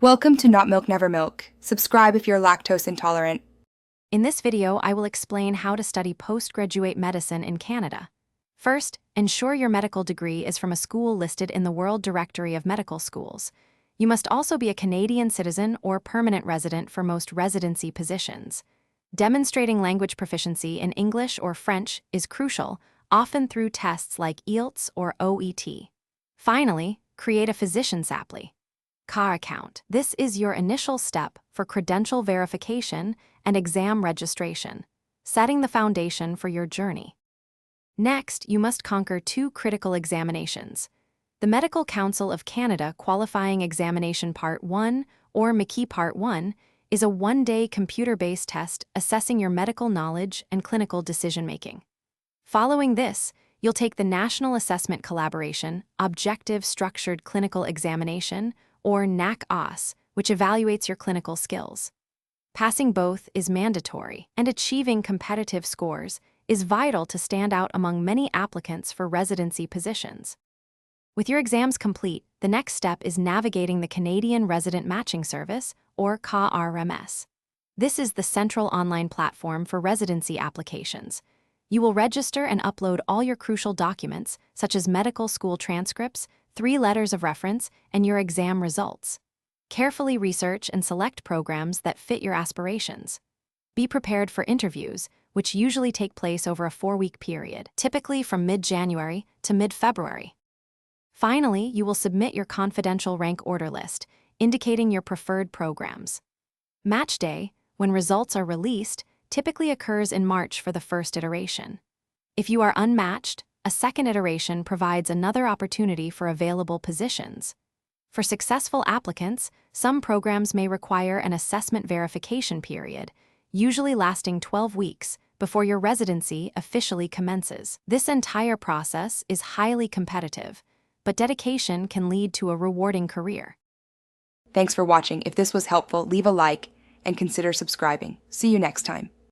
Welcome to Not Milk Never Milk. Subscribe if you're lactose intolerant. In this video, I will explain how to study postgraduate medicine in Canada. First, ensure your medical degree is from a school listed in the World Directory of Medical Schools. You must also be a Canadian citizen or permanent resident for most residency positions. Demonstrating language proficiency in English or French is crucial, often through tests like IELTS or OET. Finally, create a physician SAPLI CA account. This is your initial step for credential verification and exam registration, setting the foundation for your journey. Next, you must conquer two critical examinations. The Medical Council of Canada Qualifying Examination Part 1, or MCQUE Part 1, is a one-day computer-based test assessing your medical knowledge and clinical decision-making. Following this, you'll take the National Assessment Collaboration Objective Structured Clinical Examination, or NAC-OS, which evaluates your clinical skills. Passing both is mandatory, and achieving competitive scores is vital to stand out among many applicants for residency positions. With your exams complete, the next step is navigating the Canadian Resident Matching Service, or CARMS. This is the central online platform for residency applications. You will register and upload all your crucial documents, such as medical school transcripts, 3 letters of reference, and your exam results. Carefully research and select programs that fit your aspirations. Be prepared for interviews, which usually take place over a 4-week period, typically from mid-January to mid-February. Finally, you will submit your confidential rank order list, indicating your preferred programs. Match day, when results are released, typically occurs in March for the first iteration. If you are unmatched, a second iteration provides another opportunity for available positions. For successful applicants, some programs may require an assessment verification period, usually lasting 12 weeks, before your residency officially commences. This entire process is highly competitive, but dedication can lead to a rewarding career. Thanks for watching. If this was helpful, leave a like and consider subscribing. See you next time.